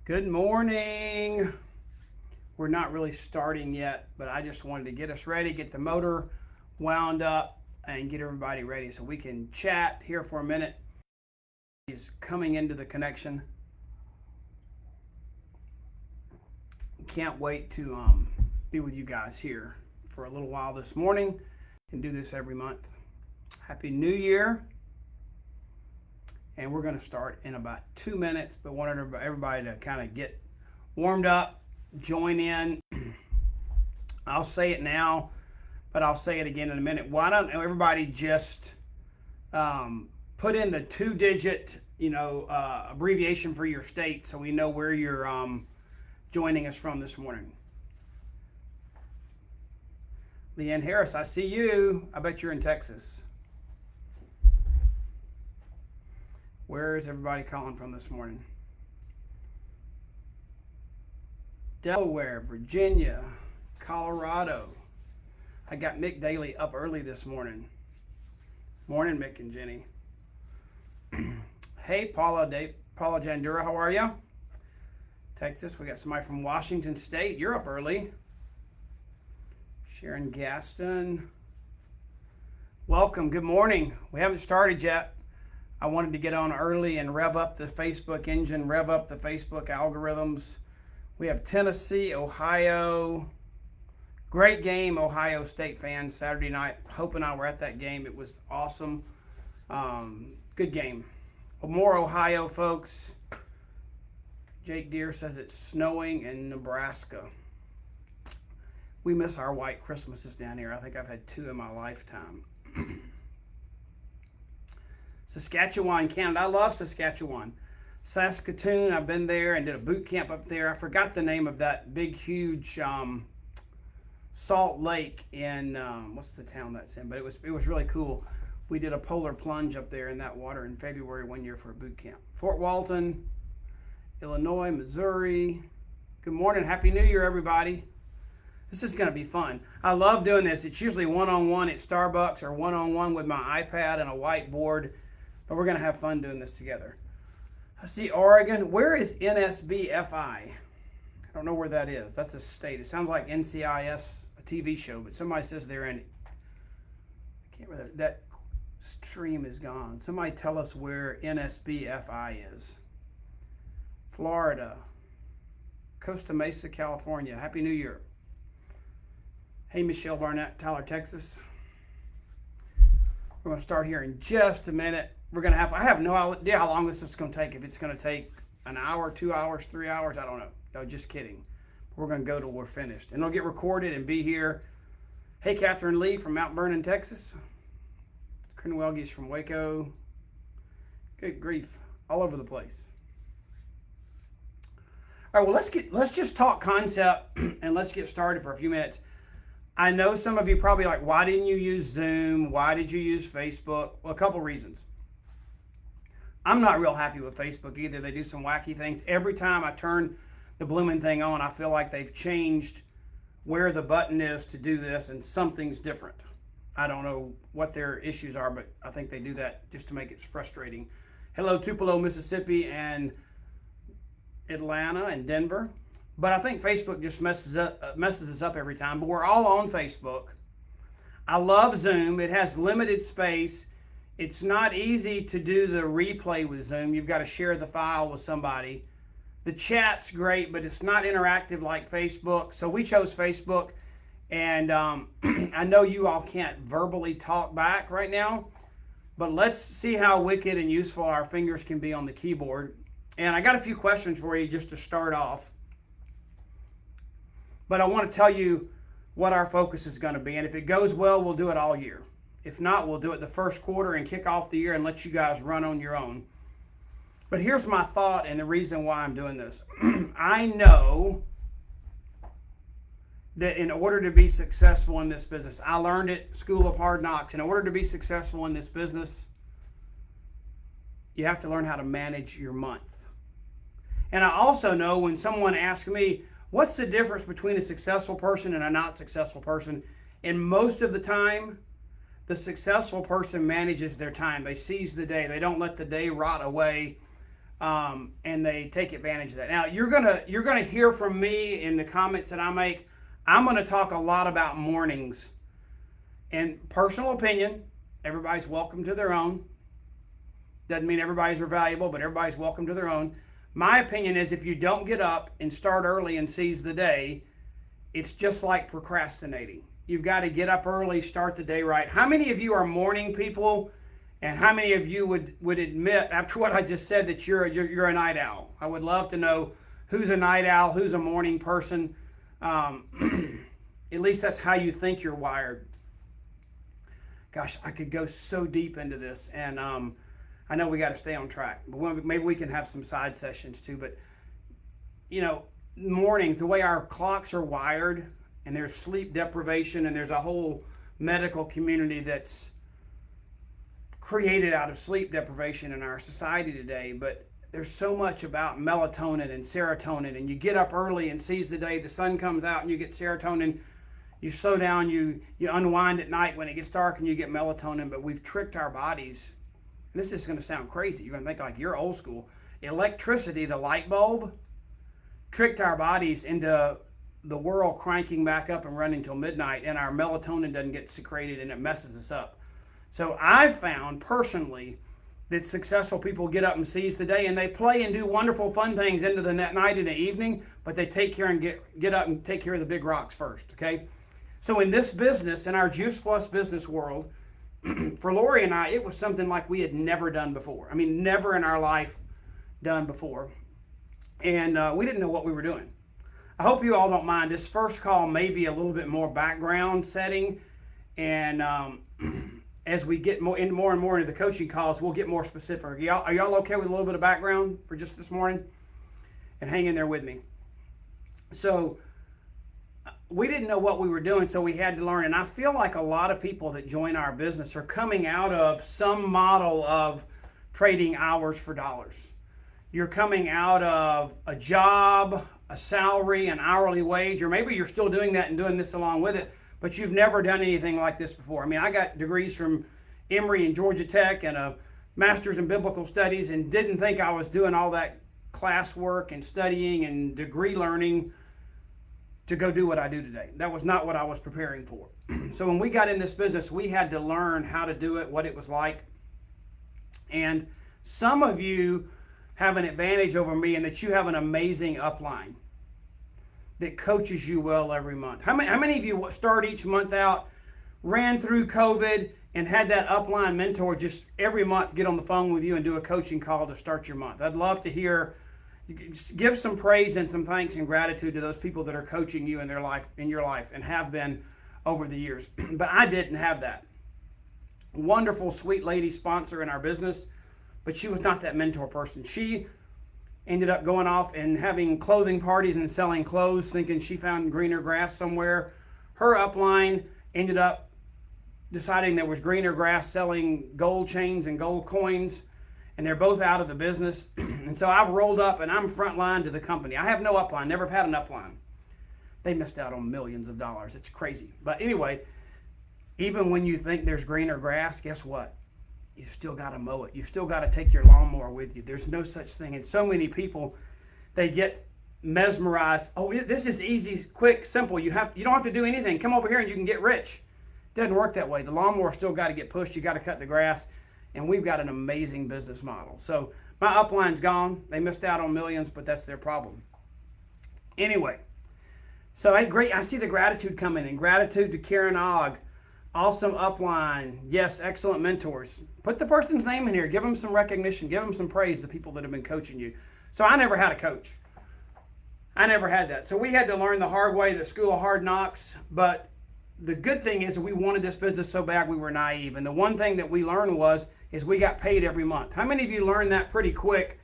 Good morning. We're not really starting yet, but I just wanted to get us ready, get the motor wound up, and get everybody ready so we can chat here for a minute. He's coming into the connection. Can't wait to be with you guys here for a little while this morning and do this every month. Happy New Year. And we're going to start in about 2 minutes, but wanted everybody to kind of get warmed up, join in. I'll say it now, but I'll say it again in a minute. Why don't everybody just put in the 2-digit, abbreviation for your state so we know where you're joining us from this morning. Leanne Harris, I see you. I bet you're in Texas. Where is everybody calling from this morning? Delaware, Virginia, Colorado. I got Mick Daly up early this morning. Morning, Mick and Jenny. Hey, Paula Jandura, how are you? Texas, we got somebody from Washington State. You're up early. Sharon Gaston. Welcome, good morning. We haven't started yet. I wanted to get on early and rev up the Facebook engine, rev up the Facebook algorithms. We have Tennessee, Ohio. Great game, Ohio State fans, Saturday night. Hope and I were at that game. It was awesome. Good game. More Ohio folks. Jake Deere says it's snowing in Nebraska. We miss our white Christmases down here. I think I've had 2 in my lifetime. Saskatchewan, Canada. I love Saskatchewan. Saskatoon, I've been there and did a boot camp up there. I forgot the name of that big, huge salt lake in, what's the town that's in? But it was really cool. We did a polar plunge up there in that water in February one year for a boot camp. Fort Walton, Illinois, Missouri. Good morning. Happy New Year, everybody. This is going to be fun. I love doing this. It's usually one-on-one at Starbucks or one-on-one with my iPad and a whiteboard. But we're going to have fun doing this together. I see Oregon. Where is NSBFI? I don't know where that is. That's a state. It sounds like NCIS, a TV show, but somebody says they're in. I can't remember. That stream is gone. Somebody tell us where NSBFI is. Florida. Costa Mesa, California. Happy New Year. Hey, Michelle Barnett, Tyler, Texas. We're going to start here in just a minute. I have no idea how long this is going to take. If it's going to take an hour, 2 hours, 3 hours, I don't know. No, just kidding. We're going to go till we're finished. And it'll get recorded and be here. Hey, Catherine Lee from Mount Vernon, Texas. Crenwelgies from Waco. Good grief. All over the place. All right, well, let's just talk concept and let's get started for a few minutes. I know some of you probably like, why didn't you use Zoom? Why did you use Facebook? Well, a couple reasons. I'm not real happy with Facebook either. They do some wacky things. Every time I turn the blooming thing on, I feel like they've changed where the button is to do this and something's different. I don't know what their issues are, but I think they do that just to make it frustrating. Hello, Tupelo, Mississippi, and Atlanta and Denver. But I think Facebook just messes us up every time. But we're all on Facebook. I love Zoom. It has limited space. It's not easy to do the replay with Zoom. You've got to share the file with somebody. The chat's great, but it's not interactive like Facebook. So we chose Facebook. And I know you all can't verbally talk back right now. But let's see how wicked and useful our fingers can be on the keyboard. And I got a few questions for you just to start off. But I want to tell you what our focus is going to be. And if it goes well, we'll do it all year. If not, we'll do it the first quarter and kick off the year and let you guys run on your own. But here's my thought and the reason why I'm doing this. I know that in order to be successful in this business, I learned at School of Hard Knocks, in order to be successful in this business, you have to learn how to manage your month. And I also know when someone asks me, what's the difference between a successful person and a not successful person? And most of the time, the successful person manages their time. They seize the day. They don't let the day rot away and they take advantage of that. Now you're gonna hear from me in the comments that I make. I'm gonna talk a lot about mornings, and personal opinion. Everybody's welcome to their own. Doesn't mean everybody's valuable, but everybody's welcome to their own. My opinion is if you don't get up and start early and seize the day, it's just like procrastinating. You've got to get up early, start the day right. How many of you are morning people? And how many of you would admit, after what I just said, that you're a night owl? I would love to know who's a night owl, who's a morning person. At least that's how you think you're wired. Gosh, I could go so deep into this, and I know we got to stay on track. But maybe we can have some side sessions too. But mornings, the way our clocks are wired, and there's sleep deprivation, and there's a whole medical community that's created out of sleep deprivation in our society today. But there's so much about melatonin and serotonin, and you get up early and seize the day, the sun comes out and you get serotonin, you slow down, you unwind at night when it gets dark and you get melatonin. But we've tricked our bodies, and this is going to sound crazy, you're going to think like you're old school. Electricity, the light bulb, tricked our bodies into the world cranking back up and running till midnight, and our melatonin doesn't get secreted and it messes us up. So I've found personally that successful people get up and seize the day, and they play and do wonderful fun things into the night and the evening, but they take care and get up and take care of the big rocks first, okay? So in this business, in our Juice Plus business world, for Lori and I, it was something like we had never done before. I mean, never in our life done before. And we didn't know what we were doing. I hope you all don't mind. This first call may be a little bit more background setting, and as we get more and more into the coaching calls, we'll get more specific. Are y'all okay with a little bit of background for just this morning? And hang in there with me. So we didn't know what we were doing, so we had to learn. And I feel like a lot of people that join our business are coming out of some model of trading hours for dollars. You're coming out of a job, a salary, an hourly wage, or maybe you're still doing that and doing this along with it, but you've never done anything like this before. I mean, I got degrees from Emory and Georgia Tech and a master's in biblical studies, and didn't think I was doing all that classwork and studying and degree learning to go do what I do today. That was not what I was preparing for. So when we got in this business, we had to learn how to do it, what it was like. And some of you have an advantage over me in that you have an amazing upline that coaches you well every month. How many of you start each month out, ran through COVID, and had that upline mentor just every month get on the phone with you and do a coaching call to start your month? I'd love to hear, give some praise and some thanks and gratitude to those people that are coaching you in your life and have been over the years. But I didn't have that. Wonderful, sweet lady sponsor in our business, but she was not that mentor person. She ended up going off and having clothing parties and selling clothes, thinking she found greener grass somewhere. Her upline ended up deciding there was greener grass selling gold chains and gold coins, and they're both out of the business. And so I've rolled up and I'm frontline to the company. I have no upline, never have had an upline. They missed out on millions of dollars. It's crazy. But anyway, even when you think there's greener grass, guess what? You still got to mow it. You still got to take your lawnmower with you. There's no such thing. And so many people, they get mesmerized. Oh, this is easy, quick, simple. You don't have to do anything. Come over here and you can get rich. It doesn't work that way. The lawnmower still got to get pushed. You got to cut the grass. And we've got an amazing business model. So my upline's gone. They missed out on millions, but that's their problem. Anyway, so I see the gratitude coming in. Gratitude to Karen Ogg. Awesome upline. Yes, excellent mentors. Put the person's name in here. Give them some recognition. Give them some praise, the people that have been coaching you. So I never had a coach. I never had that. So we had to learn the hard way, the school of hard knocks. But the good thing is we wanted this business so bad we were naive. And the one thing that we learned is we got paid every month. How many of you learned that pretty quick,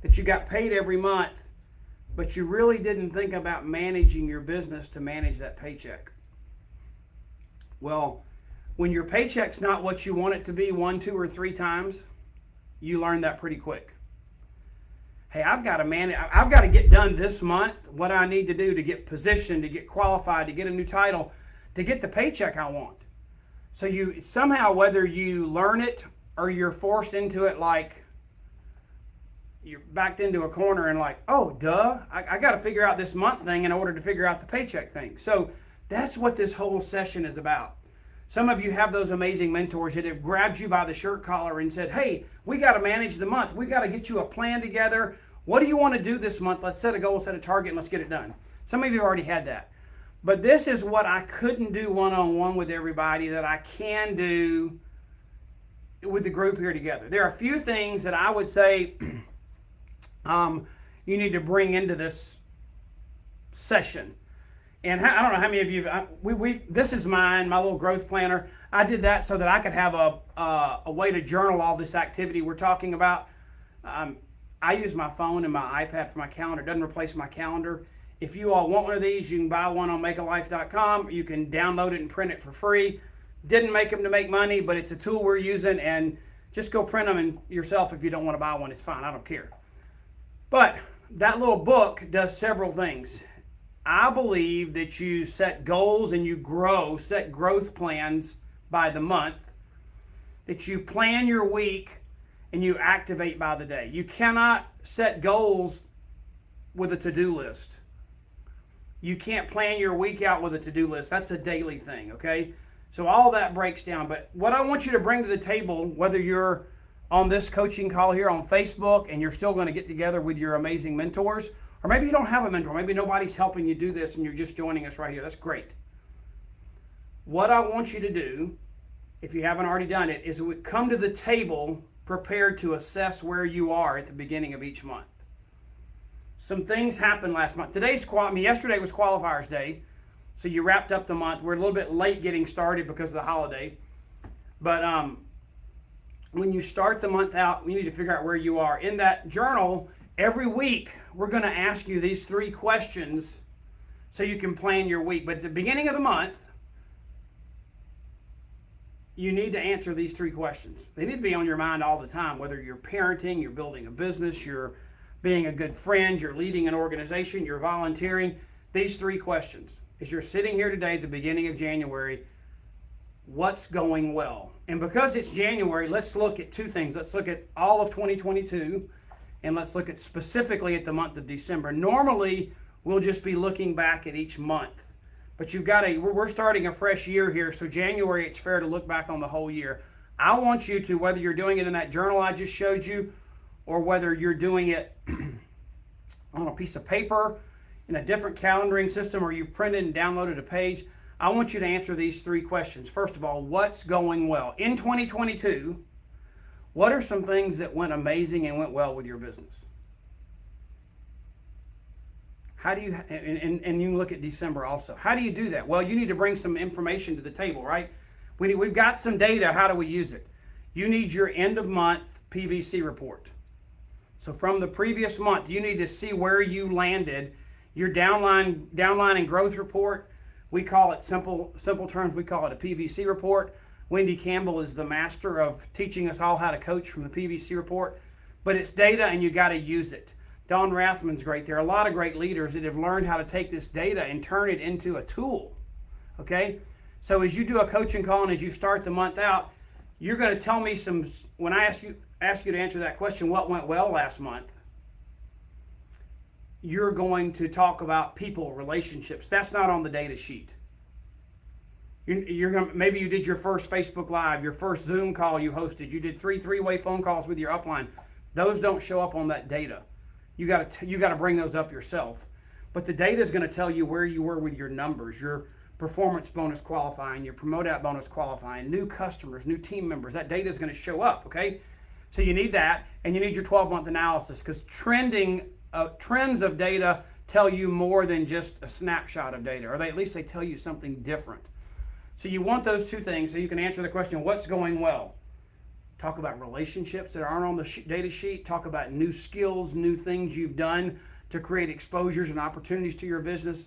that you got paid every month, but you really didn't think about managing your business to manage that paycheck? Well, when your paycheck's not what you want it to be 1, 2, or 3 times, you learn that pretty quick. Hey, I've got to get done this month what I need to do to get positioned, to get qualified, to get a new title, to get the paycheck I want. So you somehow, whether you learn it or you're forced into it like you're backed into a corner and like, oh, duh, I got to figure out this month thing in order to figure out the paycheck thing. So that's what this whole session is about. Some of you have those amazing mentors that have grabbed you by the shirt collar and said, hey, we got to manage the month. We got to get you a plan together. What do you want to do this month? Let's set a goal, set a target, and let's get it done. Some of you have already had that. But this is what I couldn't do one-on-one with everybody that I can do with the group here together. There are a few things that I would say you need to bring into this session. And I don't know how many of you, this is mine, my little growth planner. I did that so that I could have a way to journal all this activity we're talking about. I use my phone and my iPad for my calendar. It doesn't replace my calendar. If you all want one of these, you can buy one on makealife.com. You can download it and print it for free. Didn't make them to make money, but it's a tool we're using, and just go print them yourself if you don't want to buy one. It's fine. I don't care. But that little book does several things. I believe that you set goals and you set growth plans by the month, that you plan your week and you activate by the day. You cannot set goals with a to-do list. You can't plan your week out with a to-do list. That's a daily thing, okay? So all that breaks down. But what I want you to bring to the table, whether you're on this coaching call here on Facebook and you're still going to get together with your amazing mentors, or maybe you don't have a mentor, maybe nobody's helping you do this and you're just joining us right here. That's great. What I want you to do, if you haven't already done it, is come to the table prepared to assess where you are at the beginning of each month. Some things happened last month. Yesterday was qualifiers day, so you wrapped up the month. We're a little bit late getting started because of the holiday. But when you start the month out, you need to figure out where you are. In that journal, every week, we're going to ask you these 3 questions so you can plan your week. But at the beginning of the month, you need to answer these 3 questions. They need to be on your mind all the time, whether you're parenting, you're building a business, you're being a good friend, you're leading an organization, you're volunteering. These 3 questions. As you're sitting here today at the beginning of January, what's going well? And because it's January, let's look at 2 things. Let's look at all of 2022, and let's look at specifically at the month of December. Normally, we'll just be looking back at each month. But we're starting a fresh year here, so January, it's fair to look back on the whole year. I want you to, whether you're doing it in that journal I just showed you, or whether you're doing it on a piece of paper, in a different calendaring system, or you've printed and downloaded a page, I want you to answer these 3 questions. First of all, what's going well? In 2022, what are some things that went amazing and went well with your business? How do you, and you can look at December also. How do you do that? Well, you need to bring some information to the table, right? We've got some data. How do we use it? You need your end of month PVC report. So from the previous month, you need to see where you landed. Your downline and growth report, we call it simple terms, we call it a PVC report. Wendy Campbell is the master of teaching us all how to coach from the PVC report. But it's data and you got to use it. Don Rathman's great. There are a lot of great leaders that have learned how to take this data and turn it into a tool. Okay? So as you do a coaching call and as you start the month out, you're going to tell me when I ask you to answer that question, what went well last month, you're going to talk about people, relationships. That's not on the data sheet. Maybe you did your first Facebook Live, your first Zoom call you hosted. You did 3 three-way phone calls with your upline. Those don't show up on that data. You got to bring those up yourself. But the data is going to tell you where you were with your numbers, your performance bonus qualifying, your promote out bonus qualifying, new customers, new team members. That data is going to show up, okay? So you need that, and you need your 12-month analysis, because trends of data tell you more than just a snapshot of data, or at least they tell you something different. So you want those 2 things so you can answer the question, what's going well? Talk about relationships that aren't on the data sheet. Talk about new skills, new things you've done to create exposures and opportunities to your business.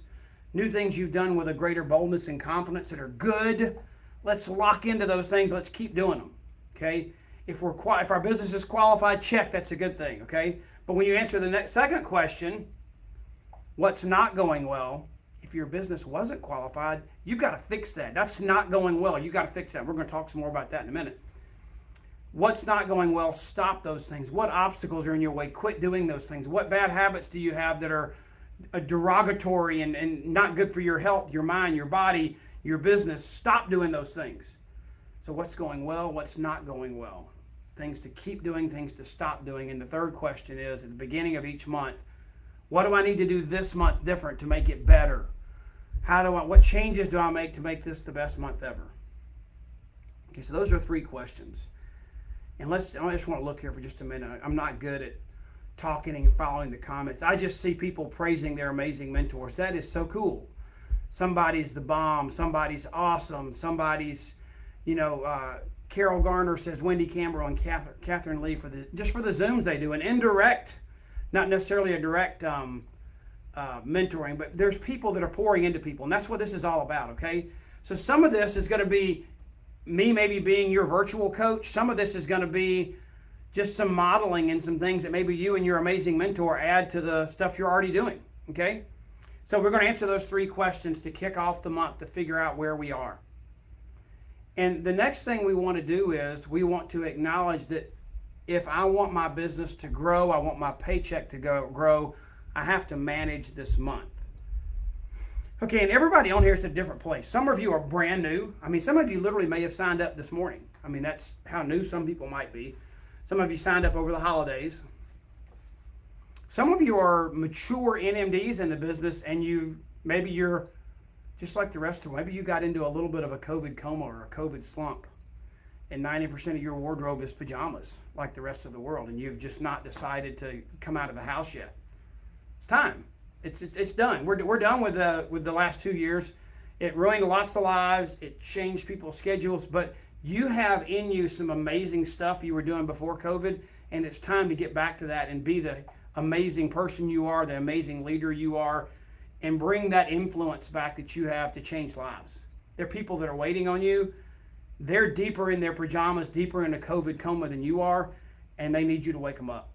New things you've done with a greater boldness and confidence that are good. Let's lock into those things. Let's keep doing them, okay? If our business is qualified, check, that's a good thing, okay? But when you answer the second question, what's not going well, if your business wasn't qualified, you've got to fix that. That's not going well. You've got to fix that. We're going to talk some more about that in a minute. What's not going well, stop those things. What obstacles are in your way, quit doing those things. What bad habits do you have that are derogatory and not good for your health, your mind, your body, your business? Stop doing those things. So what's going well, what's not going well? Things to keep doing, things to stop doing. And the third question is, at the beginning of each month, what do I need to do this month different to make it better? What changes do I make to make this the best month ever? Okay, so those are 3 questions. And I just want to look here for just a minute. I'm not good at talking and following the comments. I just see people praising their amazing mentors. That is so cool. Somebody's the bomb. Somebody's awesome. Somebody's, Carol Garner says Wendy Campbell and Catherine Lee for the Zooms they do, an indirect, not necessarily a direct mentoring, but there's people that are pouring into people, and that's what this is all about. Okay, so some of this is going to be me maybe being your virtual coach. Some of this is going to be just some modeling and some things that maybe you and your amazing mentor add to the stuff you're already doing. Okay, so we're going to answer those 3 questions to kick off the month to figure out where we are. And the next thing we want to do is we want to acknowledge that if I want my business to grow, I want my paycheck to grow, I have to manage this month. Okay, and everybody on here is at a different place. Some of you are brand new. Some of you literally may have signed up this morning. That's how new some people might be. Some of you signed up over the holidays. Some of you are mature NMDs in the business, and maybe you're just like the rest of them. Maybe you got into a little bit of a COVID coma or a COVID slump, and 90% of your wardrobe is pajamas like the rest of the world, and you've just not decided to come out of the house yet. It's time. It's done. We're done with the last 2 years. It ruined lots of lives. It changed people's schedules, but you have in you some amazing stuff you were doing before COVID, and it's time to get back to that and be the amazing person you are, the amazing leader you are, and bring that influence back that you have to change lives. There are people that are waiting on you. They're deeper in their pajamas, deeper in a COVID coma than you are, and they need you to wake them up.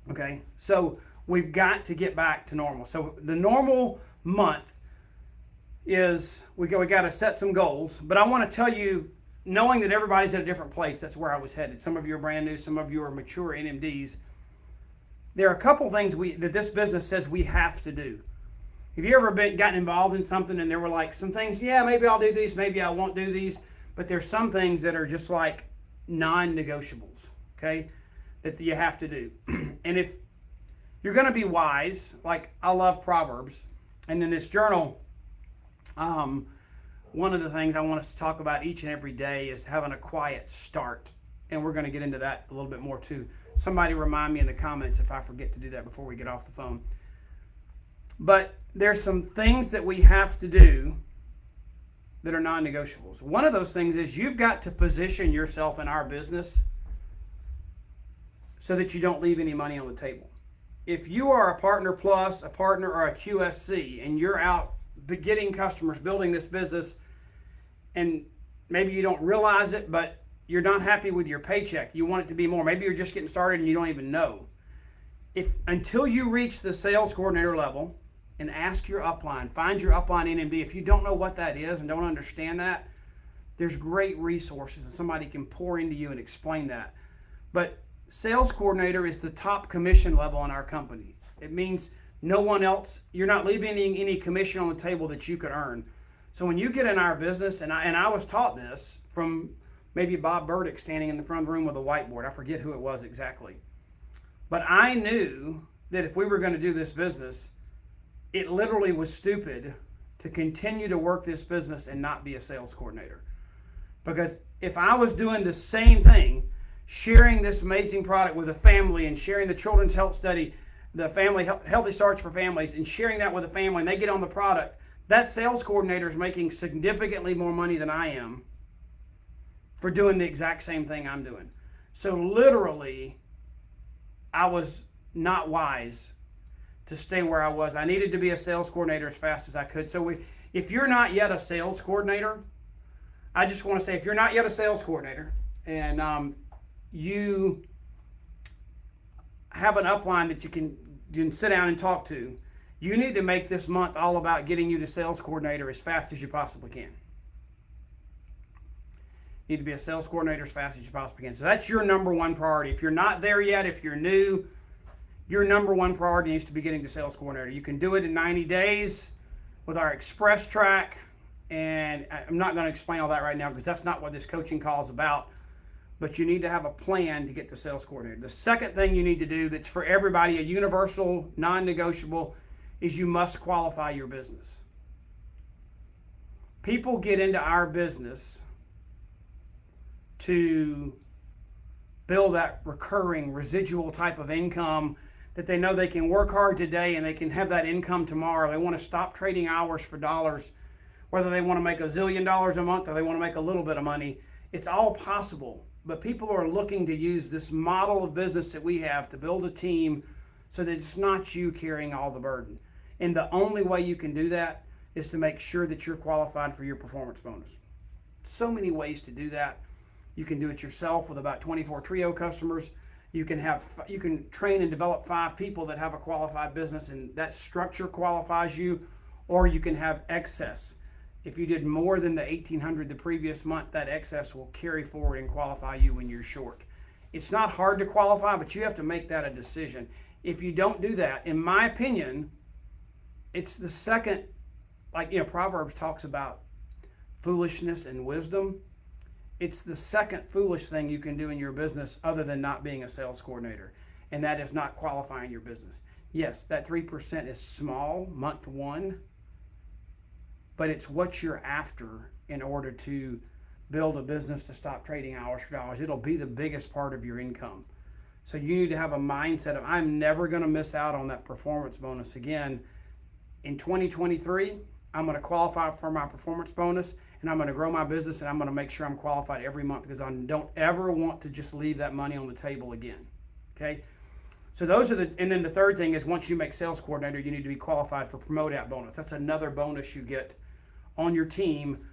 Okay? So we've got to get back to normal. So the normal month is we got to set some goals, but I want to tell you, knowing that everybody's at a different place, that's where I was headed. Some of you are brand new, some of you are mature NMDs. There are a couple things that this business says we have to do. Have you ever gotten involved in something and there were like some things, yeah, maybe I'll do these, maybe I won't do these, but there's some things that are just like non-negotiables, okay, that you have to do. And if you're going to be wise, like I love Proverbs, and in this journal, one of the things I want us to talk about each and every day is having a quiet start, and we're going to get into that a little bit more too. Somebody remind me in the comments if I forget to do that before we get off the phone. But there's some things that we have to do that are non-negotiables. One of those things is you've got to position yourself in our business so that you don't leave any money on the table. If you are a partner plus, a partner, or a QSC, and you're out getting customers, building this business, and maybe you don't realize it, but you're not happy with your paycheck, you want it to be more, maybe you're just getting started and you don't even know. Until you reach the sales coordinator level and ask your upline, find your upline NMD. If you don't know what that is and don't understand that, there's great resources and somebody can pour into you and explain that. But sales coordinator is the top commission level in our company. It means no one else, you're not leaving any commission on the table that you could earn. So when you get in our business, and I was taught this from maybe Bob Burdick standing in the front room with a whiteboard. I forget who it was exactly. But I knew that if we were going to do this business, it literally was stupid to continue to work this business and not be a sales coordinator. Because if I was doing the same thing, sharing this amazing product with a family and sharing the children's health study, the family healthy starts for families, and sharing that with a family, and they get on the product, that sales coordinator is making significantly more money than I am for doing the exact same thing I'm doing. So literally, I was not wise to stay where I was. I needed to be a sales coordinator as fast as I could. So if you're not yet a sales coordinator, I just want to say, if you're not yet a sales coordinator and you have an upline that you can sit down and talk to, you need to make this month all about getting you to sales coordinator as fast as you possibly can. You need to be a sales coordinator as fast as you possibly can. So that's your number one priority. If you're not there yet, if you're new, your number one priority needs to be getting to sales coordinator. You can do it in 90 days with our express track. And I'm not going to explain all that right now because that's not what this coaching call is about. But you need to have a plan to get to sales coordinator. The second thing you need to do that's for everybody, a universal, non-negotiable, is you must qualify your business. People get into our business to build that recurring residual type of income that they know they can work hard today and they can have that income tomorrow. They want to stop trading hours for dollars, whether they want to make $1 zillion a month or they want to make a little bit of money. It's all possible. But people are looking to use this model of business that we have to build a team so that it's not you carrying all the burden. And the only way you can do that is to make sure that you're qualified for your performance bonus. So many ways to do that. You can do it yourself with about 24 Trio customers. You can train and develop 5 people that have a qualified business and that structure qualifies you, or you can have excess. If you did more than the $1,800 the previous month, that excess will carry forward and qualify you when you're short. It's not hard to qualify, but you have to make that a decision. If you don't do that, in my opinion, it's the second, Proverbs talks about foolishness and wisdom. It's the second foolish thing you can do in your business other than not being a sales coordinator, and that is not qualifying your business. Yes, that 3% is small, month one, but it's what you're after in order to build a business to stop trading hours for dollars. It'll be the biggest part of your income. So you need to have a mindset of, I'm never going to miss out on that performance bonus again. In 2023, I'm going to qualify for my performance bonus, and I'm going to grow my business, and I'm going to make sure I'm qualified every month because I don't ever want to just leave that money on the table again. Okay? So those are and then the third thing is once you make sales coordinator, you need to be qualified for promote out bonus. That's another bonus you get on your team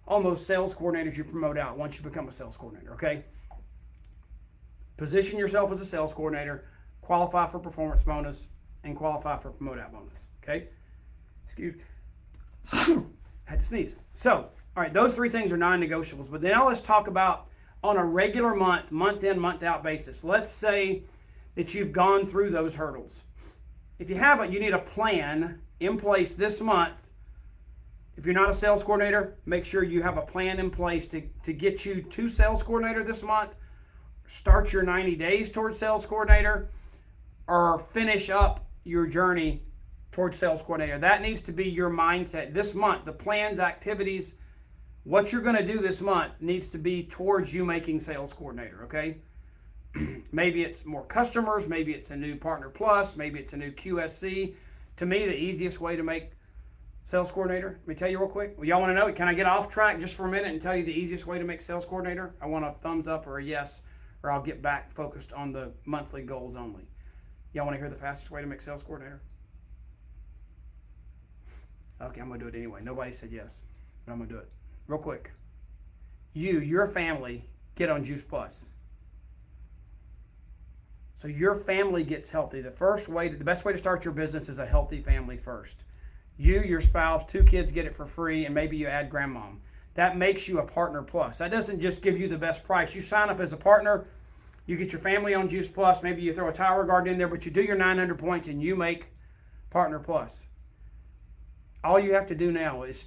on those sales coordinators you promote out once you become a sales coordinator, okay? Position yourself as a sales coordinator, qualify for performance bonus, and qualify for promote out bonus, okay? Excuse me. I had to sneeze. So, all right, those 3 things are non-negotiables. But now let's talk about on a regular month in, month out basis. Let's say that you've gone through those hurdles. If you haven't, you need a plan in place this month. If you're not a sales coordinator, make sure you have a plan in place to get you to sales coordinator this month, start your 90 days towards sales coordinator, or finish up your journey towards sales coordinator. That needs to be your mindset this month. The plans, activities, what you're going to do this month needs to be towards you making sales coordinator, okay? Maybe it's more customers, maybe it's a new Partner Plus, maybe it's a new QSC. To me, the easiest way to make sales coordinator, let me tell you real quick. Well, y'all want to know, can I get off track just for a minute and tell you the easiest way to make sales coordinator? I want a thumbs up or a yes, or I'll get back focused on the monthly goals only. Y'all want to hear the fastest way to make sales coordinator? Okay, I'm going to do it anyway. Nobody said yes, but I'm going to do it. Real quick. Your family, get on Juice Plus. So your family gets healthy. The best way to start your business is a healthy family first. You, your spouse, 2 kids get it for free, and maybe you add grandmom. That makes you a Partner Plus. That doesn't just give you the best price. You sign up as a partner, you get your family on Juice Plus, maybe you throw a Tower Guard in there, but you do your 900 points and you make Partner Plus. All you have to do now is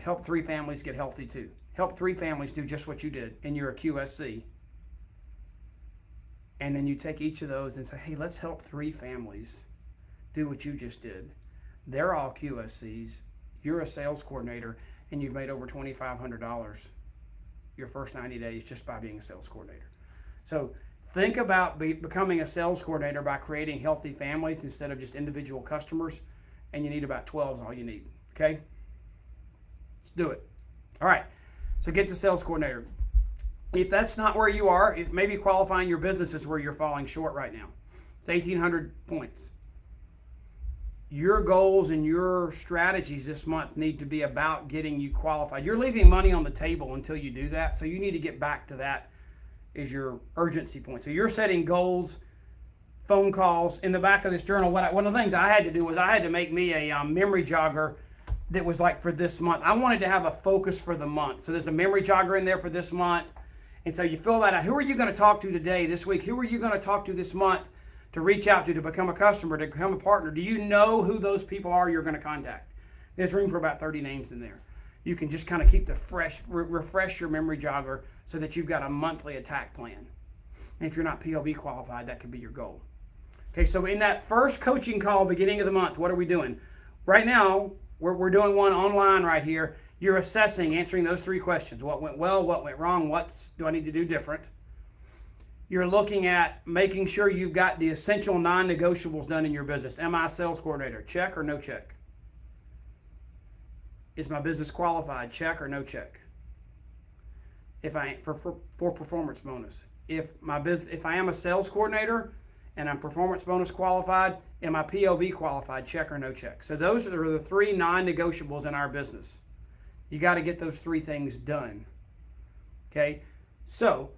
help 3 families get healthy too. Help 3 families do just what you did, and you're a QSC. And then you take each of those and say, hey, let's help 3 families do what you just did. They're all QSCs. You're a sales coordinator, and you've made over $2,500 your first 90 days just by being a sales coordinator. So think about becoming a sales coordinator by creating healthy families instead of just individual customers, and you need about 12 is all you need, okay? Let's do it. All right, so get to sales coordinator. If that's not where you are, if maybe qualifying your business is where you're falling short right now. It's 1,800 points. Your goals and your strategies this month need to be about getting you qualified. You're leaving money on the table until you do that, so you need to get back to that as your urgency point. So you're setting goals, phone calls. In the back of this journal, one of the things I had to do was I had to make me a memory jogger that was like for this month. I wanted to have a focus for the month. So there's a memory jogger in there for this month. And so you fill that out. Who are you going to talk to today, this week? Who are you going to talk to this month to reach out to become a customer, to become a partner? Do you know who those people are you're going to contact? There's room for about 30 names in there. You can just kind of keep the refresh your memory jogger so that you've got a monthly attack plan. And if you're not POB qualified, that could be your goal. Okay, so in that first coaching call, beginning of the month, what are we doing? Right now, we're doing one online right here. You're assessing, answering those 3 questions. What went well, what went wrong, what do I need to do different? You're looking at making sure you've got the essential non-negotiables done in your business. Am I a sales coordinator? Check or no check? Is my business qualified? Check or no check? If I for performance bonus. If I am a sales coordinator and I'm performance bonus qualified, am I POB qualified? Check or no check? So those are the 3 non-negotiables in our business. You got to get those 3 things done. Okay? So,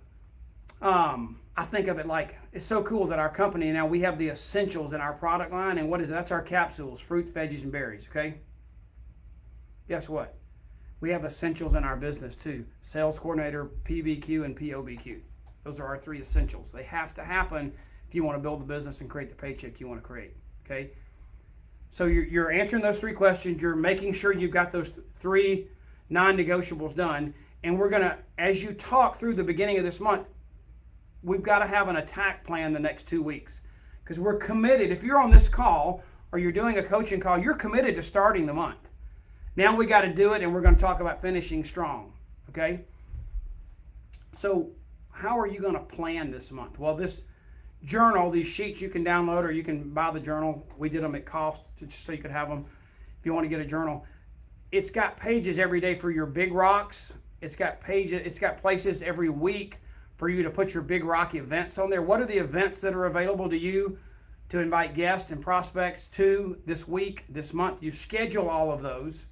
I think of it like, it's so cool that our company, now we have the essentials in our product line, and what is it? That's our capsules, fruits, veggies, and berries, okay? Guess what? We have essentials in our business too. Sales coordinator, PBQ, and POBQ. Those are our 3 essentials. They have to happen if you want to build the business and create the paycheck you want to create, okay? So you're answering those 3 questions. You're making sure you've got those 3 non-negotiables done. And we're going to, as you talk through the beginning of this month, we've got to have an attack plan the next 2 weeks. Because we're committed. If you're on this call or you're doing a coaching call, you're committed to starting the month. Now we got to do it, and we're going to talk about finishing strong, okay? So how are you going to plan this month? Well, this journal, these sheets you can download or you can buy the journal. We did them at cost just so you could have them if you want to get a journal. It's got pages every day for your big rocks. It's got pages, it's got places every week for you to put your big rock events on there. What are the events that are available to you to invite guests and prospects to this week, this month? You schedule all of those.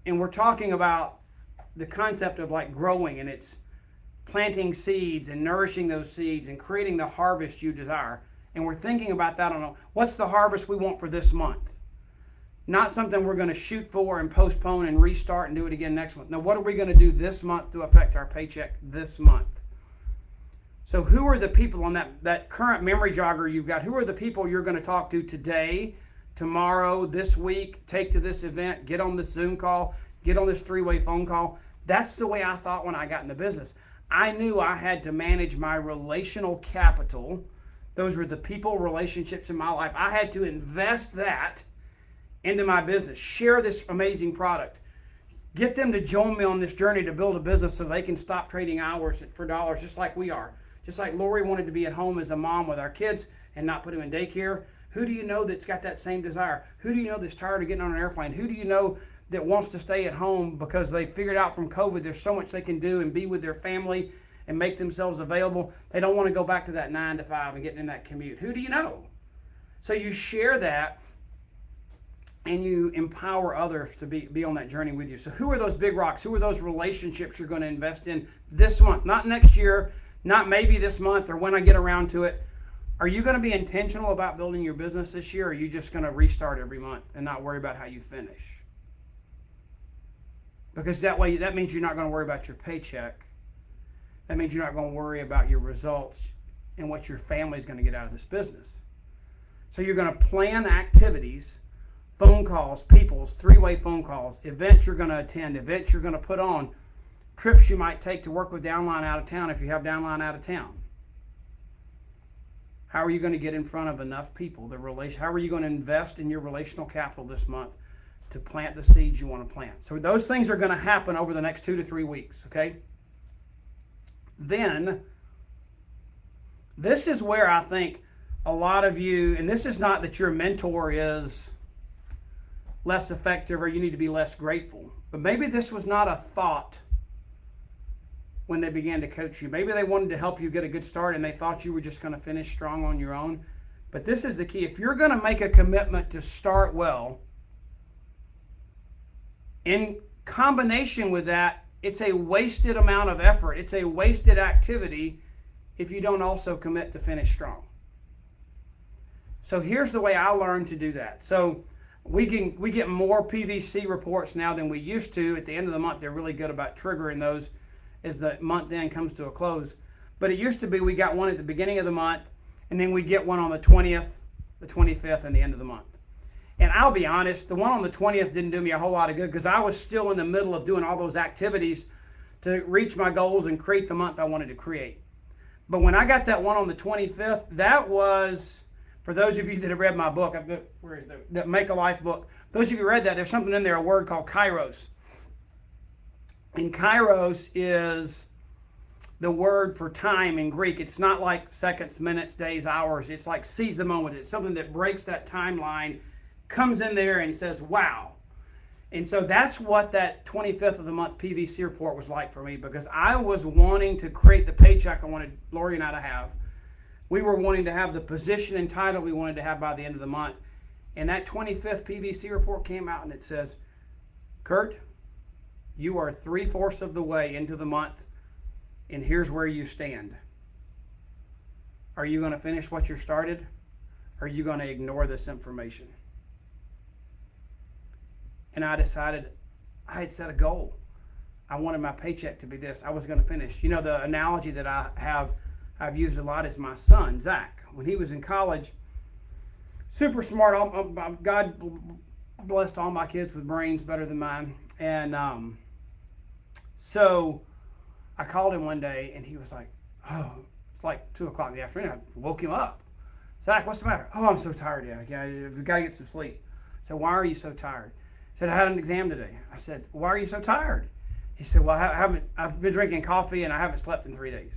And we're talking about the concept of like growing, and it's planting seeds and nourishing those seeds and creating the harvest you desire. And we're thinking about that on what's the harvest we want for this month. Not something we're going to shoot for and postpone and restart and do it again next month. Now, what are we going to do this month to affect our paycheck this month? So who are the people on that current memory jogger you've got? Who are the people you're going to talk to today, tomorrow, this week? Take to this event, get on this Zoom call, get on this 3-way phone call. That's the way I thought when I got in the business. I knew I had to manage my relational capital. Those were the people relationships in my life. I had to invest that into my business, share this amazing product, get them to join me on this journey to build a business so they can stop trading hours for dollars just like we are. Just like Lori wanted to be at home as a mom with our kids and not put them in daycare. Who do you know that's got that same desire? Who do you know that's tired of getting on an airplane? Who do you know that wants to stay at home because they figured out from COVID there's so much they can do and be with their family and make themselves available? They don't want to go back to that 9 to 5 and getting in that commute. Who do you know? So you share that and you empower others to be on that journey with you. So who are those big rocks? Who are those relationships you're going to invest in this month? Not next year, not maybe this month or when I get around to it. Are you going to be intentional about building your business this year, or are you just going to restart every month and not worry about how you finish? Because that means you're not going to worry about your paycheck. That means you're not going to worry about your results and what your family's going to get out of this business. So you're going to plan activities, phone calls, people's 3-way phone calls, events you're going to attend, events you're going to put on, trips you might take to work with downline out of town if you have downline out of town. How are you going to get in front of enough people? How are you going to invest in your relational capital this month to plant the seeds you want to plant? So those things are going to happen over the next 2 to 3 weeks, okay? Then, this is where I think a lot of you, and this is not that your mentor is less effective or you need to be less grateful, but maybe this was not a thought when they began to coach you. Maybe they wanted to help you get a good start and they thought you were just going to finish strong on your own. But this is the key. If you're going to make a commitment to start well, in combination with that, it's a wasted amount of effort. It's a wasted activity if you don't also commit to finish strong. So here's the way I learned to do that. So We get more PVC reports now than we used to. At the end of the month, they're really good about triggering those as the month end comes to a close. But it used to be we got one at the beginning of the month, and then we get one on the 20th, the 25th, and the end of the month. And I'll be honest, the one on the 20th didn't do me a whole lot of good because I was still in the middle of doing all those activities to reach my goals and create the month I wanted to create. But when I got that one on the 25th, that was, for those of you that have read my book, where is the Make a Life book, those of you who read that, there's something in there, a word called kairos. And kairos is the word for time in Greek. It's not like seconds, minutes, days, hours. It's like seize the moment. It's something that breaks that timeline, comes in there and says, wow. And so that's what that 25th of the month PVC report was like for me, because I was wanting to create the paycheck I wanted Lori and I to have. We were wanting to have the position and title we wanted to have by the end of the month. And that 25th PVC report came out and it says, Curt, you are 3/4 of the way into the month, and here's where you stand. Are you going to finish what you started? Or are you going to ignore this information? And I decided I had set a goal. I wanted my paycheck to be this. I was going to finish. You know, the analogy that I've used a lot is my son, Zach. When he was in college, super smart. God blessed all my kids with brains better than mine. And so I called him one day, and he was like, oh, it's like 2 o'clock in the afternoon. I woke him up. Zach, what's the matter? Oh, I'm so tired, Dad. We've got to get some sleep. I said, why are you so tired? He said, I had an exam today. I said, why are you so tired? He said, well, I've been drinking coffee, and I haven't slept in 3 days.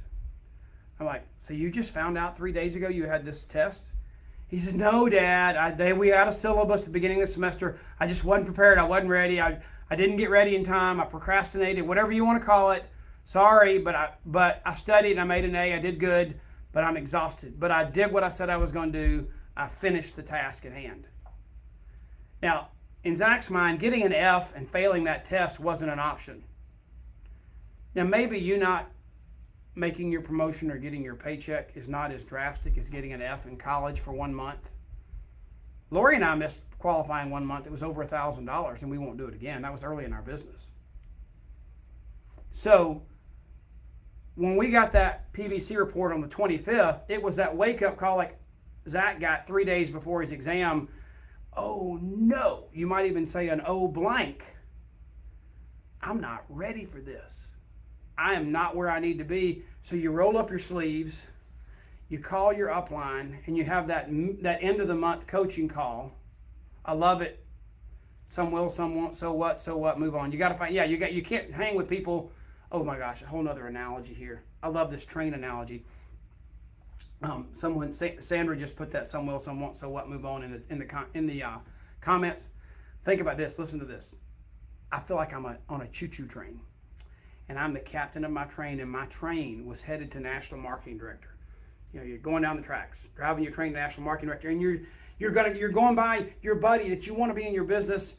I'm like, so you just found out 3 days ago you had this test? He said, no, Dad. We had a syllabus at the beginning of the semester. I just wasn't prepared. I wasn't ready. I didn't get ready in time. I procrastinated, whatever you want to call it. Sorry, but I studied. I made an A. I did good, but I'm exhausted. But I did what I said I was going to do. I finished the task at hand. Now, in Zach's mind, getting an F and failing that test wasn't an option. Now, maybe you not making your promotion or getting your paycheck is not as drastic as getting an F in college for 1 month. Lori and I missed qualifying 1 month. It was over $1,000, and we won't do it again. That was early in our business. So when we got that PVC report on the 25th, it was that wake-up call like Zach got 3 days before his exam. Oh, no. You might even say an oh blank. I'm not ready for this. I am not where I need to be. So you roll up your sleeves, you call your upline, and you have that end of the month coaching call. I love it. Some will, some won't. So what, move on. You got to find, you can't hang with people. Oh my gosh, a whole nother analogy here. I love this train analogy. Sandra just put that some will, some won't, so what, move on in the comments. Think about this. Listen to this. I feel like I'm on a choo-choo train, and I'm the captain of my train, and my train was headed to National Marketing Director. You know, you're going down the tracks, driving your train to National Marketing Director, and you're going by your buddy that you want to be in your business,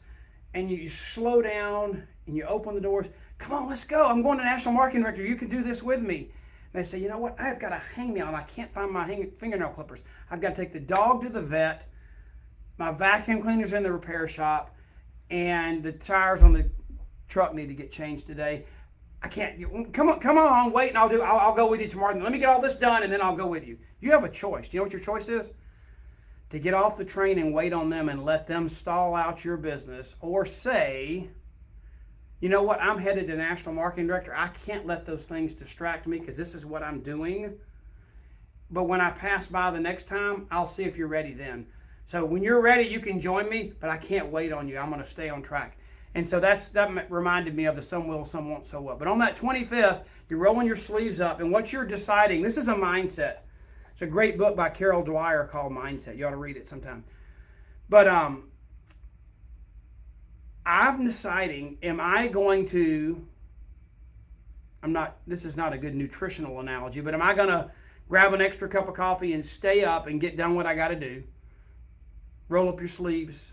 and you slow down and you open the doors. Come on, let's go. I'm going to National Marketing Director. You can do this with me. They say, you know what? I've got a hangnail. I can't find my fingernail clippers. I've got to take the dog to the vet. My vacuum cleaner's in the repair shop, and the tires on the truck need to get changed today. I can't. Come on, wait, and I'll go with you tomorrow. Let me get all this done, and then I'll go with you. You have a choice. Do you know what your choice is? To get off the train and wait on them and let them stall out your business, or say, you know what, I'm headed to National Marketing Director. I can't let those things distract me because this is what I'm doing. But when I pass by the next time, I'll see if you're ready then. So when you're ready, you can join me, but I can't wait on you. I'm going to stay on track. And so that reminded me of the some will, some won't, so what. But on that 25th, you're rolling your sleeves up, and what you're deciding, this is a mindset. It's a great book by Carol Dwyer called Mindset. You ought to read it sometime. But I'm deciding, this is not a good nutritional analogy, but am I going to grab an extra cup of coffee and stay up and get done what I got to do? Roll up your sleeves,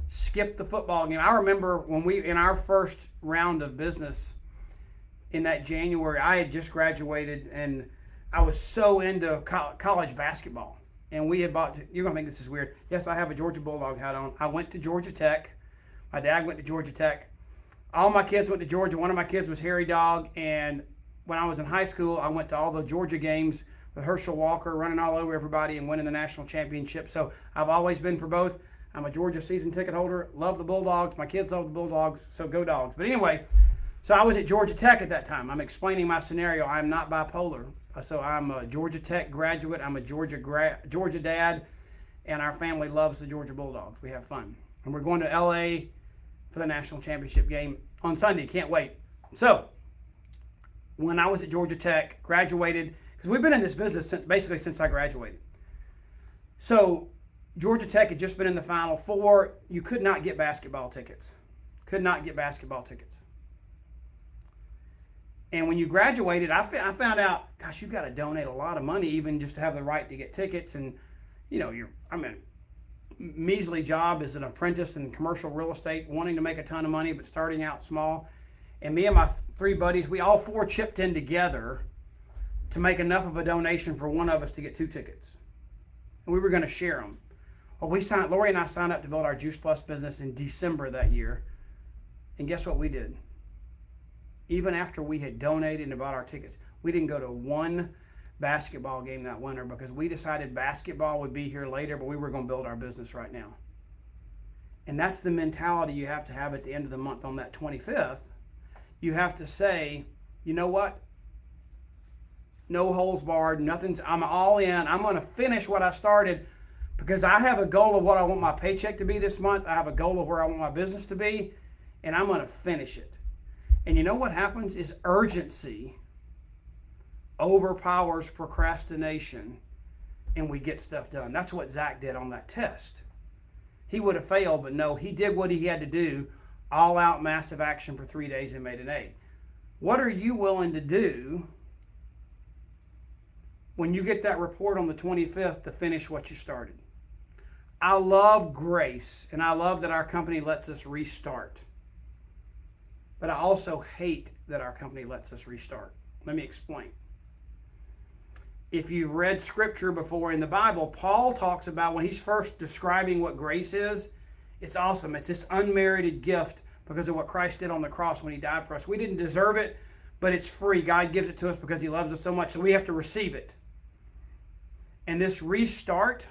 skip the football game. I remember when in our first round of business in that January, I had just graduated and I was so into college basketball. and we had bought, you're going to think this is weird. Yes, I have a Georgia Bulldog hat on. I went to Georgia Tech. My dad went to Georgia Tech. All my kids went to Georgia. One of my kids was Harry Dog, and when I was in high school, I went to all the Georgia games with Herschel Walker running all over everybody and winning the national championship. So I've always been for both. I'm a Georgia season ticket holder. Love the Bulldogs. My kids love the Bulldogs, so go Dogs. But anyway, so I was at Georgia Tech at that time. I'm explaining my scenario. I'm not bipolar. So I'm a Georgia Tech graduate. I'm a Georgia dad, and our family loves the Georgia Bulldogs. We have fun. And we're going to L.A. for the national championship game on Sunday. Can't wait. So when I was at Georgia Tech, graduated, because we've been in this business since I graduated. So Georgia Tech had just been in the Final Four. You could not get basketball tickets. Could not get basketball tickets. And when you graduated, I found out, gosh, you've got to donate a lot of money even just to have the right to get tickets. And, you know, measly job as an apprentice in commercial real estate, wanting to make a ton of money, but starting out small. And me and my three buddies, we all four chipped in together to make enough of a donation for one of us to get 2 tickets. And we were going to share them. Well, Lori and I signed up to build our Juice Plus business in December that year. And guess what we did? Even after we had donated and bought our tickets, we didn't go to one basketball game that winter because we decided basketball would be here later, but we were going to build our business right now. And that's the mentality you have to have at the end of the month on that 25th. You have to say, you know what? No holds barred, I'm all in. I'm going to finish what I started because I have a goal of what I want my paycheck to be this month. I have a goal of where I want my business to be, and I'm going to finish it. And you know what happens is urgency overpowers procrastination, and we get stuff done. That's what Zach did on that test. He would have failed, but no, he did what he had to do, all out massive action for 3 days and made an A. What are you willing to do when you get that report on the 25th to finish what you started? I love grace, and I love that our company lets us restart. But I also hate that our company lets us restart. Let me explain. If you've read scripture before in the Bible, Paul talks about when he's first describing what grace is, it's awesome. It's this unmerited gift because of what Christ did on the cross when he died for us. We didn't deserve it, but it's free. God gives it to us because he loves us so much, so we have to receive it. And this restart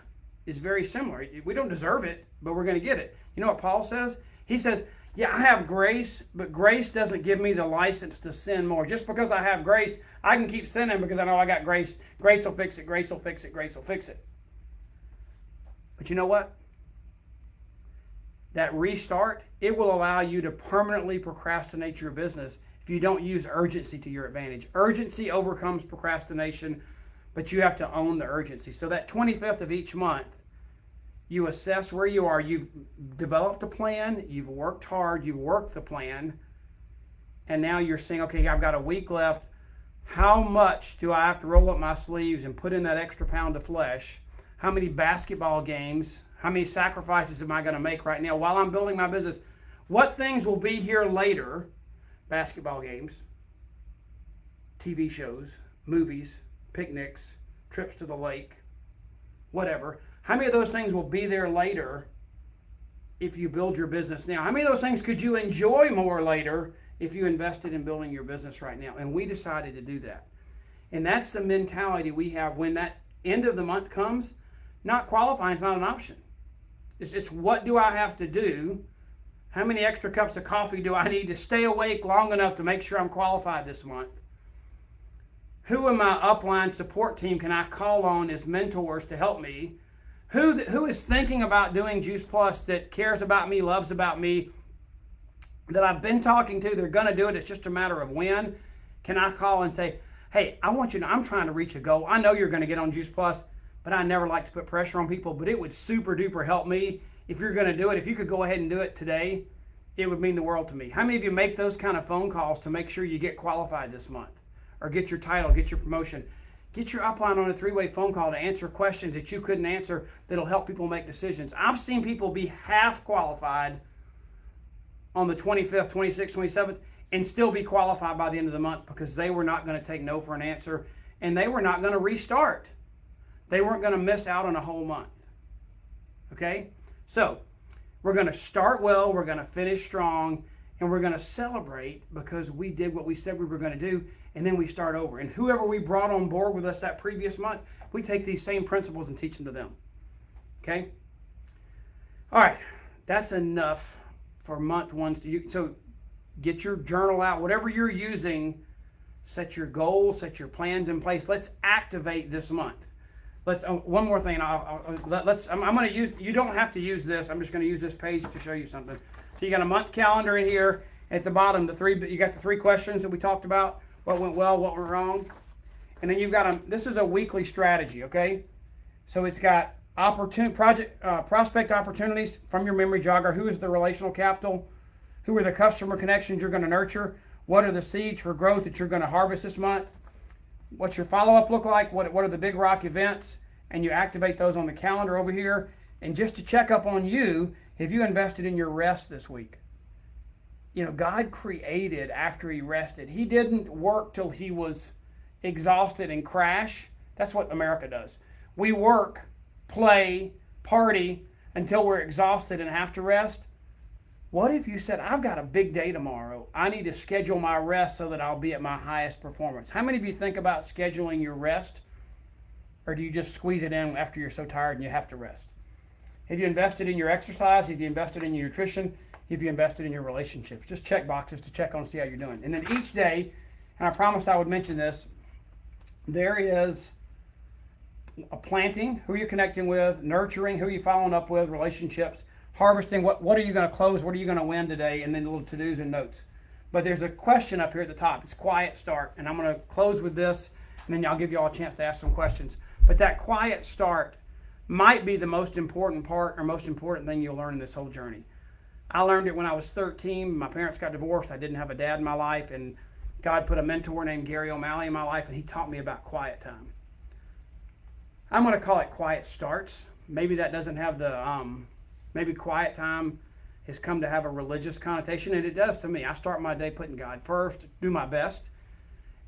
is very similar. We don't deserve it, but we're going to get it. You know what Paul says? He says, yeah, I have grace, but grace doesn't give me the license to sin more. Just because I have grace, I can keep sinning because I know I got grace. Grace will fix it, grace will fix it, grace will fix it. But you know what? That restart, it will allow you to permanently procrastinate your business if you don't use urgency to your advantage. Urgency overcomes procrastination, but you have to own the urgency. So that 25th of each month, you assess where you are. You've developed a plan. You've worked hard. You've worked the plan. And now you're saying, okay, I've got a week left. How much do I have to roll up my sleeves and put in that extra pound of flesh? How many basketball games? How many sacrifices am I going to make right now while I'm building my business? What things will be here later? Basketball games, TV shows, movies, picnics, trips to the lake, whatever. How many of those things will be there later if you build your business now? How many of those things could you enjoy more later if you invested in building your business right now? And we decided to do that. And that's the mentality we have when that end of the month comes. Not qualifying is not an option. It's what do I have to do? How many extra cups of coffee do I need to stay awake long enough to make sure I'm qualified this month? Who in my upline support team can I call on as mentors to help me? Who is thinking about doing Juice Plus that cares about me, loves about me, that I've been talking to, they're going to do it, it's just a matter of when? Can I call and say, hey, I want you to know I'm trying to reach a goal. I know you're going to get on Juice Plus, but I never like to put pressure on people, but it would super duper help me if you're going to do it. If you could go ahead and do it today, it would mean the world to me. How many of you make those kind of phone calls to make sure you get qualified this month or get your title, get your promotion? Get your upline on a 3-way phone call to answer questions that you couldn't answer that'll help people make decisions. I've seen people be half qualified on the 25th, 26th, 27th and still be qualified by the end of the month because they were not going to take no for an answer and they were not going to restart. they weren't going to miss out on a whole month. Okay? So, we're going to start well, we're going to finish strong, and we're going to celebrate because we did what we said we were going to do, and then we start over. And whoever we brought on board with us that previous month, we take these same principles and teach them to them. Okay? All right. That's enough for month one. So get your journal out. Whatever you're using, set your goals, set your plans in place. Let's activate this month. Let's one more thing. I'm going to use. You don't have to use this. I'm just going to use this page to show you something. So you got a month calendar in here. At the bottom, you got the 3 questions that we talked about. What went well, what went wrong, and then you've got this is a weekly strategy. Okay, so it's got prospect opportunities from your memory jogger. Who is the relational capital? Who are the customer connections you're going to nurture? What are the seeds for growth that you're going to harvest this month? What's your follow-up look like? What are the big rock events? And you activate those on the calendar over here. And just to check up on you, have you invested in your rest this week? You know, God created after he rested. He didn't work till he was exhausted and crash. That's what America does. We work, play, party until we're exhausted and have to rest. What if you said, I've got a big day tomorrow. I need to schedule my rest so that I'll be at my highest performance. How many of you think about scheduling your rest? Or do you just squeeze it in after you're so tired and you have to rest? Have you invested in your exercise? Have you invested in your nutrition? Have you invested in your relationships? Just check boxes to check on, see how you're doing. And then each day, and I promised I would mention this, there is a planting, who you're connecting with, nurturing, who you're following up with, relationships, harvesting, what are you going to close, what are you going to win today, and then little to-dos and notes. But there's a question up here at the top. It's quiet start, and I'm going to close with this, and then I'll give you all a chance to ask some questions. But that quiet start might be the most important part or most important thing you'll learn in this whole journey. I learned it when I was 13. My parents got divorced. I didn't have a dad in my life, and God put a mentor named Gary O'Malley in my life, and he taught me about quiet time. I'm going to call it quiet starts. Maybe that doesn't have the, maybe quiet time has come to have a religious connotation, and it does to me. I start my day putting God first, do my best,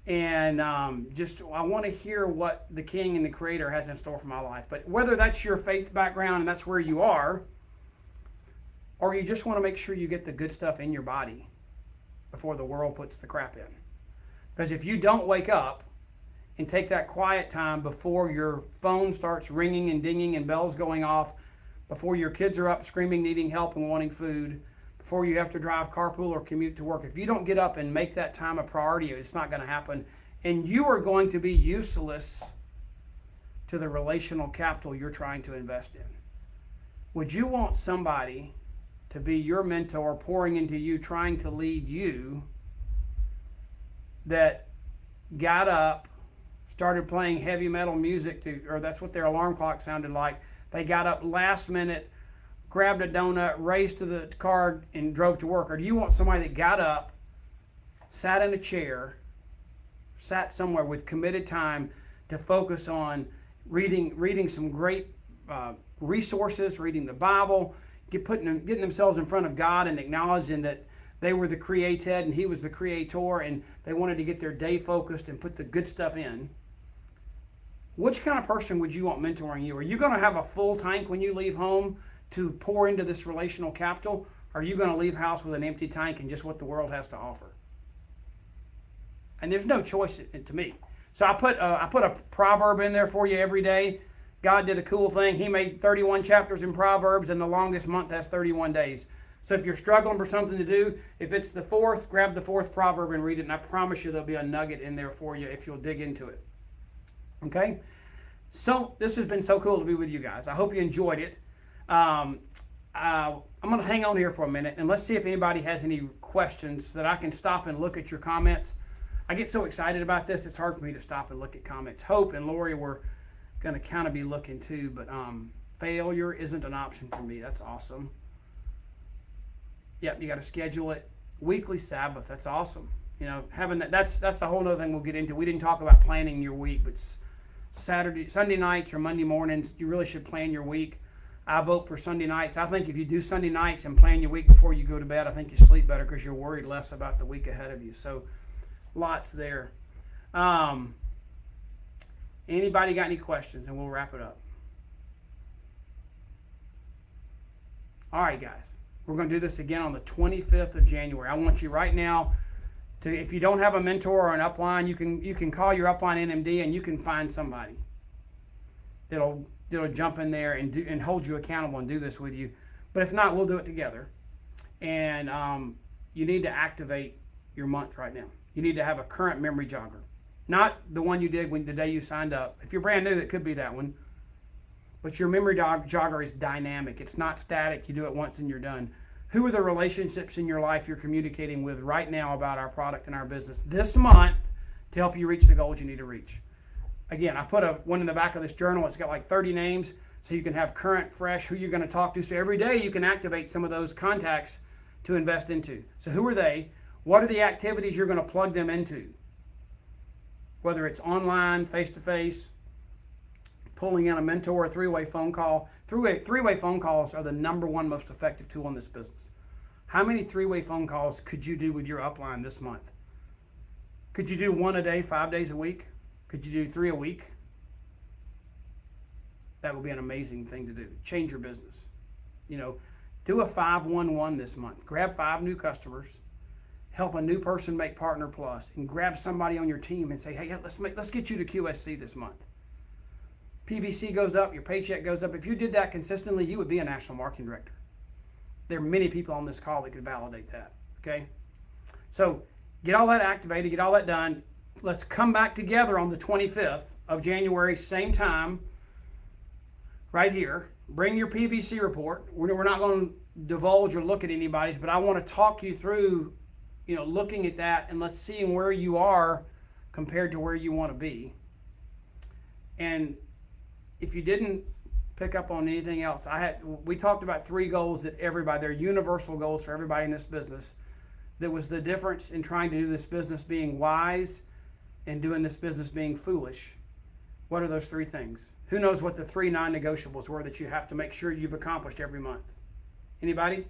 and I want to hear what the King and the Creator has in store for my life. But whether that's your faith background and that's where you are, or you just want to make sure you get the good stuff in your body before the world puts the crap in. Because if you don't wake up and take that quiet time before your phone starts ringing and dinging and bells going off, before your kids are up screaming, needing help and wanting food, before you have to drive, carpool, or commute to work, if you don't get up and make that time a priority, it's not going to happen. And you are going to be useless to the relational capital you're trying to invest in. Would you want somebody to be your mentor, pouring into you, trying to lead you, that got up, started playing heavy metal music, or that's what their alarm clock sounded like. They got up last minute, grabbed a donut, raced to the car, and drove to work? Or do you want somebody that got up, sat in a chair, sat somewhere with committed time to focus on reading some great resources, reading the Bible, getting themselves in front of God and acknowledging that they were the created and he was the creator, and they wanted to get their day focused and put the good stuff in? Which kind of person would you want mentoring you? Are you going to have a full tank when you leave home to pour into this relational capital? Or are you going to leave house with an empty tank and just what the world has to offer? And there's no choice to me. So I put a proverb in there for you every day. God did a cool thing. He made 31 chapters in Proverbs, and the longest month has 31 days. So if you're struggling for something to do, if it's the 4th, grab the 4th proverb and read it, and I promise you there'll be a nugget in there for you if you'll dig into it. Okay? So this has been so cool to be with you guys. I hope you enjoyed it. I'm going to hang on here for a minute, and let's see if anybody has any questions so that I can stop and look at your comments. I get so excited about this, it's hard for me to stop and look at comments. Hope and Lori were going to kind of be looking too, but failure isn't an option for me. That's awesome. Yep, you got to schedule it. Weekly Sabbath, that's awesome. You know, having that's a whole other thing we'll get into. We didn't talk about planning your week, but Sunday nights or Monday mornings, you really should plan your week. I vote for Sunday nights. I think if you do Sunday nights and plan your week before you go to bed, I think you sleep better because you're worried less about the week ahead of you. So lots there. Anybody got any questions? And we'll wrap it up. All right, guys. We're going to do this again on the 25th of January. I want you right now to, if you don't have a mentor or an upline, you can call your upline NMD and you can find somebody that'll jump in there and hold you accountable and do this with you. But if not, we'll do it together. And you need to activate your month right now. You need to have a current memory jogger. Not the one you did the day you signed up. If you're brand new, it could be that one. But your memory jogger is dynamic. It's not static. You do it once and you're done. Who are the relationships in your life you're communicating with right now about our product and our business this month to help you reach the goals you need to reach? Again, I put one in the back of this journal. It's got like 30 names, so you can have current, fresh, who you're going to talk to. So every day you can activate some of those contacts to invest into. So who are they? What are the activities you're going to plug them into? Whether it's online, face-to-face, pulling in a mentor, a three-way phone call. Three-way phone calls are the number one most effective tool in this business. How many three-way phone calls could you do with your upline this month? Could you do one a day, 5 days a week? Could you do 3 a week? That would be an amazing thing to do. Change your business. Do a 5-1-1 this month. Grab 5 new customers. Help a new person make Partner Plus, and grab somebody on your team and say, hey, let's get you to QSC this month. PVC goes up, your paycheck goes up. If you did that consistently, you would be a national marketing director. There are many people on this call that could validate that, okay? So get all that activated, get all that done. Let's come back together on the 25th of January, same time, right here. Bring your PVC report. We're not going to divulge or look at anybody's, but I want to talk you through looking at that, and let's see where you are compared to where you want to be. And if you didn't pick up on anything else, we talked about 3 goals that they're universal goals for everybody in this business. That was the difference in trying to do this business being wise and doing this business being foolish. What are those 3 things? Who knows what the 3 non-negotiables were that you have to make sure you've accomplished every month? Anybody?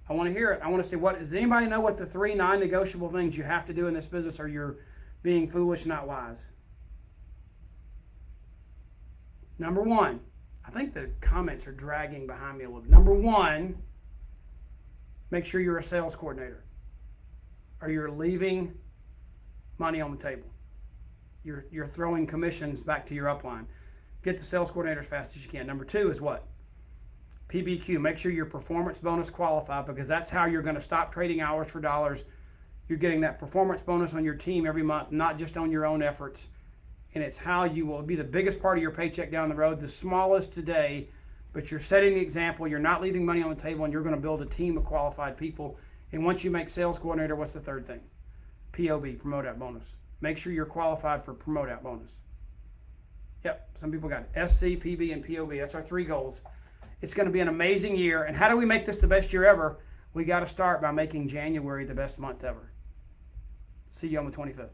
I want to hear it. I want to see, does anybody know what the 3 non-negotiable things you have to do in this business, or you're being foolish, not wise? Number 1, I think the comments are dragging behind me a little bit. Number 1, make sure you're a sales coordinator, or you're leaving money on the table. You're throwing commissions back to your upline. Get the sales coordinator as fast as you can. Number 2 is what? PBQ. Make sure your performance bonus qualified, because that's how you're going to stop trading hours for dollars. You're getting that performance bonus on your team every month, not just on your own efforts. And it's how you will be the biggest part of your paycheck down the road, the smallest today, but you're setting the example. You're not leaving money on the table, and you're going to build a team of qualified people. And once you make sales coordinator, what's the 3rd thing? POB, promote out bonus. Make sure you're qualified for promote out bonus. Yep, some people got it. SC, PB, and POB. That's our 3 goals. It's going to be an amazing year. And how do we make this the best year ever? We got to start by making January the best month ever. See you on the 25th.